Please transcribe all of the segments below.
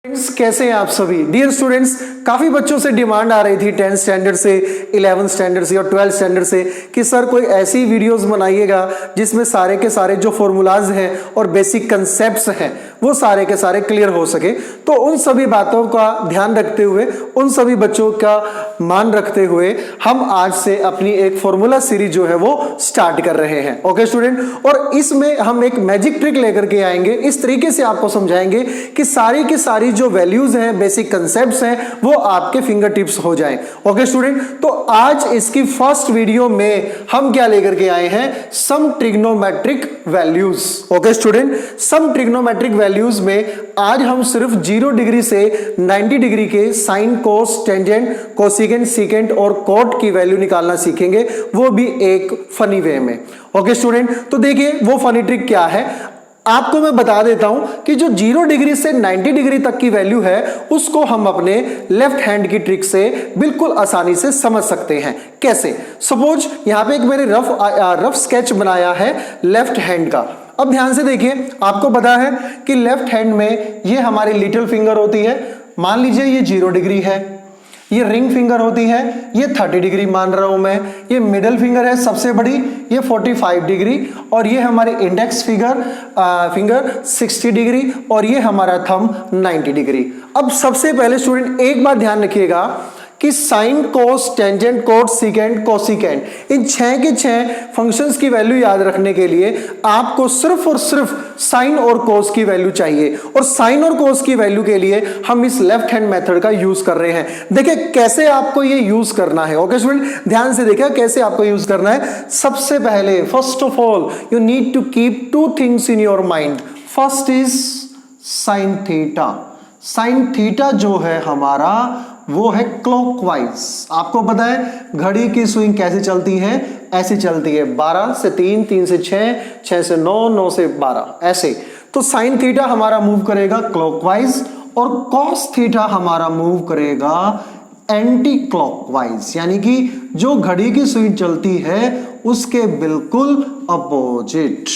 Friends कैसे हैं आप सभी डियर स्टूडेंट्स। काफी बच्चों से डिमांड आ रही थी 10th स्टैंडर्ड से 11th स्टैंडर्ड से और 12th स्टैंडर्ड से कि सर कोई ऐसी वीडियोस बनाइएगा जिसमें सारे के सारे जो फॉर्मूलाज हैं और बेसिक कंसेप्ट्स हैं वो सारे के सारे क्लियर हो सके। तो उन सभी बातों का ध्यान रखते हुए, उन सभी बच्चों का मान रखते हुए हम आज से अपनी एक फॉर्मूला सीरीज जो है वो स्टार्ट कर रहे हैं। ओके स्टूडेंट, और इसमें हम एक मैजिक ट्रिक लेकर के आएंगे। इस तरीके से आपको समझाएंगे कि सारी की सारी जो वैल्यूज हैं, बेसिक कंसेप्ट्स हैं, वो आपके फिंगर टिप्स हो जाएं। ओके स्टूडेंट, तो आज इसकी फर्स्ट वीडियो में हम क्या लेकर के आए हैं, सम ट्रिग्नोमेट्रिक वैल्यूज। ओके स्टूडेंट, सम ट्रिग्नोमेट्रिक वैल्यूज में आज हम सिर्फ 0 डिग्री से 90 डिग्री के साइन, कोस, टेंजेंट, कोसिकेंट, सीकेंट और कॉट की वैल्यू निकालना सीखेंगे, वो भी एक फनी वे में। ओके स्टूडेंट, तो देखिए वो फनी ट्रिक क्या है आपको मैं बता देता हूं कि जो 0 डिग्री से 90 डिग्री तक की वैल्यू है उसको हम अपने लेफ्ट हैंड की ट्रिक से बिल्कुल आसानी से समझ सकते हैं। कैसे? सपोज यहां पे एक मैंने रफ स्केच बनाया है लेफ्ट हैंड का। अब ध्यान से देखिए, आपको पता है कि लेफ्ट हैंड में ये हमारी लिटिल फिंगर होती है। मान लीजिए ये 0 डिग्री है, ये रिंग फिंगर होती है, ये 30 डिग्री मान रहा हूं मैं। ये मिडिल फिंगर है सबसे बड़ी, ये 45 डिग्री, और ये हमारी इंडेक्स फिंगर 60 डिग्री, और ये हमारा थंब 90 डिग्री। अब सबसे पहले स्टूडेंट एक बात ध्यान रखिएगा कि साइन, कोस, टेंजेंट, कोट, सीकेंट, कोसिकेंट, इन 6 के 6 फंक्शंस की वैल्यू याद रखने के लिए आपको सिर्फ और सिर्फ साइन और कोस की वैल्यू चाहिए, और साइन और कोस की वैल्यू के लिए हम इस लेफ्ट हैंड मेथड का यूज कर रहे हैं। देखिए कैसे आपको ये यूज करना है। ओके स्टूडेंट, ध्यान से देखिए कैसे आपको यूज करना है। सबसे पहले first of all you need to keep 2 things in your mind. First is sine theta. Sine theta जो है हमारा वो है क्लॉकवाइज। आपको पता है घड़ी की स्विंग कैसे चलती है, ऐसे चलती है 12 से 3, 3 से 6, 6 से 9, 9 से 12 ऐसे। तो साइन थीटा हमारा मूव करेगा क्लॉकवाइज, और कॉस थीटा हमारा मूव करेगा एंटी क्लॉकवाइज, यानी कि जो घड़ी की स्विंग चलती है उसके बिल्कुल अपोजिट।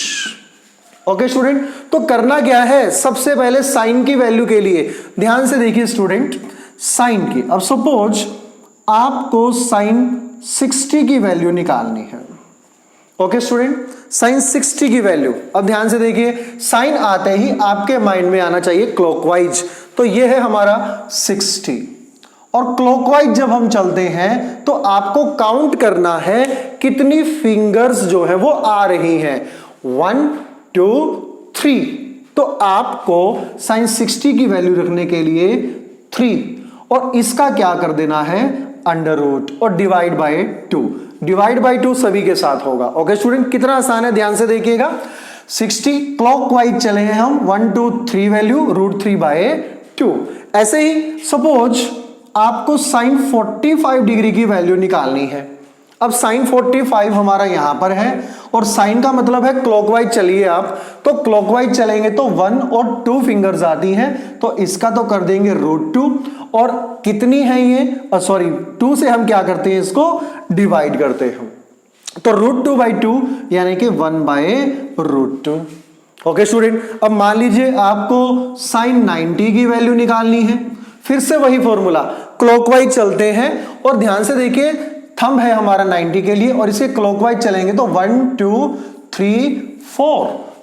ओके स्टूडेंट, तो करना क्या है, सबसे पहले साइन की वैल्यू के लिए ध्यान से देखिए स्टूडेंट, साइन की। अब सपोज आपको साइन 60 की वैल्यू निकालनी है। ओके स्टूडेंट, साइन 60 की वैल्यू। अब ध्यान से देखिए, साइन आते ही आपके माइंड में आना चाहिए क्लॉकवाइज, तो ये है हमारा 60। और क्लॉकवाइज जब हम चलते हैं तो आपको काउंट करना है कितनी फिंगर्स जो है वो आ रही हैं, 1 2 3। तो आपको साइन 60 की वैल्यू रखने के लिए 3, और इसका क्या कर देना है अंडर रूट, और डिवाइड बाय 2। डिवाइड बाय 2 सभी के साथ होगा। ओके स्टूडेंट, कितना आसान है ध्यान से देखिएगा। 60 क्लॉकवाइज चले हैं हम, 1 2 3 वैल्यू √3 बाय 2। ऐसे ही सपोज आपको साइन 45 डिग्री की वैल्यू निकालनी है। अब साइन 45 हमारा यहां पर है, और साइन का मतलब है क्लॉकवाइज चलिए आप, तो क्लॉकवाइज चलेंगे तो 1 और 2 फिंगर्स आती हैं, तो इसका तो कर देंगे √2, और कितनी है ये, 2 से हम क्या करते हैं इसको डिवाइड करते हैं, तो √2 बाई 2 यानी कि 1 बाय √2। ओके स्टूडेंट, अब मान लीजिए आपको साइन 90 की वैल्यू निकालनी है। फिर से वही फॉर्मूला, क्लॉकवाइज चलते हैं, और ध्यान से देखिए थंब है हमारा 90 के लिए, और इसे क्लॉकवाइज चलेंगे तो 1 2 3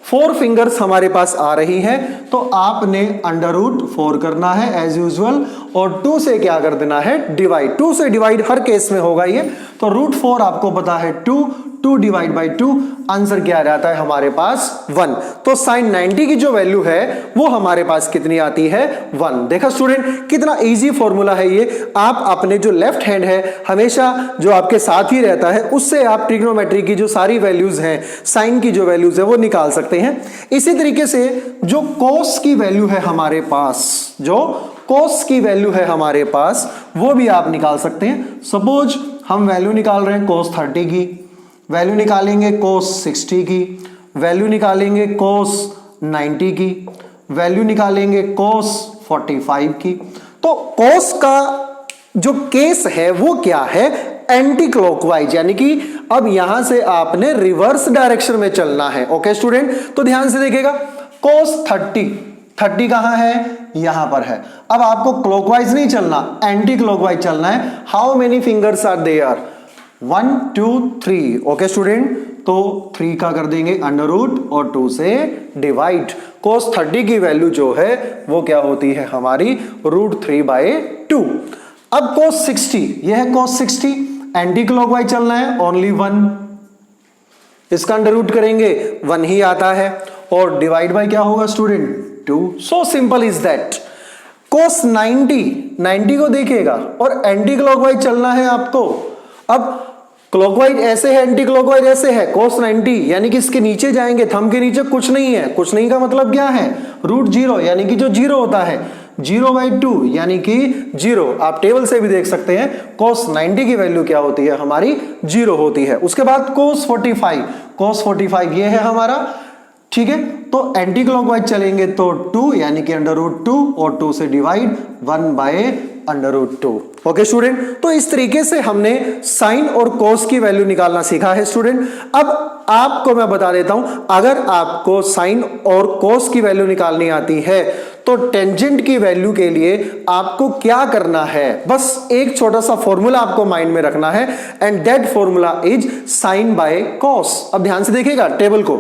4 फिंगर्स हमारे पास आ रही हैं, तो आपने √4 करना है एज यूजुअल, और 2 से क्या कर देना है डिवाइड। 2 से डिवाइड हर केस में होगा ये, तो √4 आपको पता है 2 डिवाइड बाई 2, आंसर क्या आ जाता है हमारे पास 1। तो साइन 90 की जो वैल्यू है वो हमारे पास कितनी आती है 1। देखा स्टूडेंट कितना इजी फॉर्मूला है ये। आप अपने जो लेफ्ट हैंड है हमेशा जो आपके साथ ही रहता है उससे आप ट्रिग्नोमेट्री की जो सारी वैल्यूज हैं, साइन की जो वैल्यूज है वो निकाल सकते हैं। इसी तरीके से जो कोस की वैल्यू है हमारे पास, जो कोस की वैल्यू है हमारे पास वो भी आप निकाल सकते हैं। सपोज हम वैल्यू निकाल रहे हैं कोस 30 की, वैल्यू निकालेंगे कोस 60 की, वैल्यू निकालेंगे कोस 90 की, वैल्यू निकालेंगे कोस 45 की। तो कोस का जो केस है वो क्या है, एंटी क्लॉकवाइज, यानी कि अब यहां से आपने रिवर्स डायरेक्शन में चलना है। ओके स्टूडेंट, तो ध्यान से देखिएगा कोस 30 कहां है, यहां पर है। अब आपको क्लॉकवाइज नहीं चलना, एंटी क्लॉकवाइज चलना है। How many fingers are there? 1 2 3। Okay student, तो 3 का कर देंगे अंडर रूट और 2 से डिवाइड। cos 30 की वैल्यू जो है वो क्या होती है हमारी √3/2। अब cos 60, यह है cos 60, एंटी क्लॉकवाइज चलना है, ओनली 1, इसका अंडर रूट करेंगे 1 ही आता है और डिवाइड बाय क्या होगा student 2। So simple is that. cos 90 को देखिएगा और एंटी क्लॉकवाइज चलना है आपको। अब क्लॉकवाइज ऐसे है, एंटी क्लॉकवाइज ऐसे है, cos 90 यानी कि इसके नीचे जाएंगे, थंब के नीचे कुछ नहीं है। कुछ नहीं का मतलब क्या है? √0 यानी कि जो 0 होता है, 0/2 यानी कि 0। आप टेबल से भी देख सकते हैं cos 90 की वैल्यू क्या होती है हमारी 0 होती है। उसके बाद cos 45 ये है हमारा, ठीक है। तो एंटी क्लॉकवाइज चलेंगे तो 2 यानी कि √2 और 2 से डिवाइड 1/√2। ओके स्टूडेंट, तो इस तरीके से हमने साइन और कोस की वैल्यू निकालना सीखा है स्टूडेंट। अब आपको मैं बता देता हूं, अगर आपको साइन और कोस की वैल्यू निकालनी आती है तो टेंजेंट की वैल्यू के लिए आपको क्या करना है? बस एक छोटा सा फॉर्मूला आपको माइंड में रखना है, and that formula is sine by cos. अब ध्यान से देखिएगा टेबल को,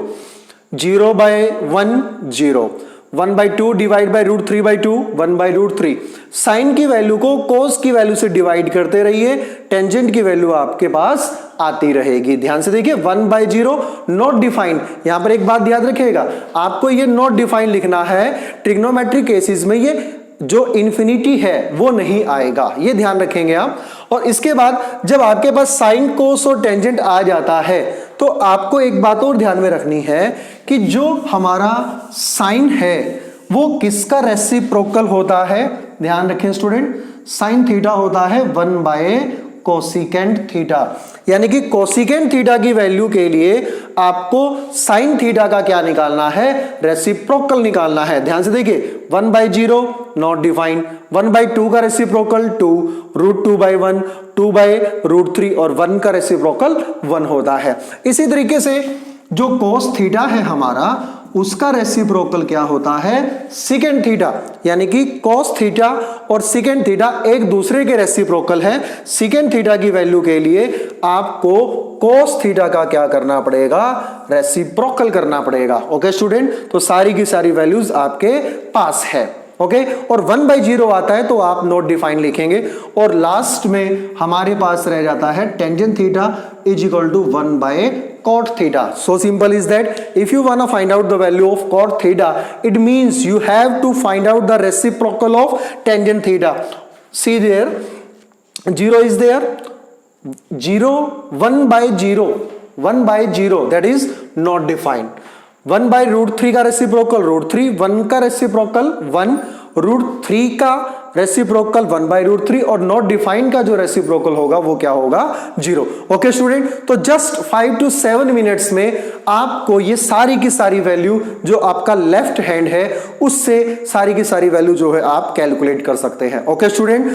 0/1 0, 1/2 डिवाइड बाय √3/2 1/√3। साइन की वैल्यू को कोस की वैल्यू से डिवाइड करते रहिए, टेंजेंट की वैल्यू आपके पास आती रहेगी। ध्यान से देखिए 1/0 नॉट डिफाइंड। यहां पर एक बात याद रखिएगा, आपको ये नॉट डिफाइंड लिखना है। ट्रिग्नोमेट्रिक केसेस में ये जो इंफिनिटी है वो नहीं आएगा, ये ध्यान रखेंगे आप। और इसके बाद जब आपके पास साइन कोस और टेंजेंट आ जाता है तो आपको एक बात और ध्यान में रखनी है कि जो हमारा साइन है वो किसका रेसिप्रोकल होता है? ध्यान रखें स्टूडेंट, साइन थीटा होता है 1/कोसिकेंट थीटा, यानी कि कोसिकेंट थीटा की वैल्यू के लिए आपको साइन थीटा का क्या निकालना है? रेसिप्रोकल निकालना है। ध्यान से देखिए 1/0 नॉट डिफाइंड, 1/2 का रेसिप्रोकल 2, √2/1, 2/√3 और 1 का रेसिप्रोकल 1 होता है। इसी तरीके से जो कोस थीटा है हमारा, उसका रेसिप्रोकल क्या होता है? सिकेंट थीटा, यानी कि कोस थीटा और सिकेंट थीटा एक दूसरे के रेसिप्रोकल है। सिकेंट थीटा की वैल्यू के लिए आपको कोस थीटा का क्या करना पड़ेगा? रेसिप्रोकल करना पड़ेगा। ओके स्टूडेंट, तो सारी की सारी वैल्यूज आपके पास है। ओके, और 1/0 आता है तो आप नॉट डिफाइन लिखेंगे, और लास्ट में हमारे पास रह जाता है tangent theta is equal to 1/cot theta. So simple is that. If you wanna find out the value of cot theta, it means you have to find out the reciprocal of tangent theta. See there, 0 is there, 0, 1/0 that is not defined. 1/√3 का reciprocal √3, 1 का reciprocal 1, √3 का reciprocal 1/√3 और not defined का जो reciprocal होगा वो क्या होगा? 0। ओके स्टूडेंट, तो जस्ट 5 to 7 मिनट्स में आपको ये सारी की सारी वैल्यू जो आपका लेफ्ट हैंड है उससे सारी की सारी वैल्यू जो है आप कैलकुलेट कर सकते हैं। Okay student.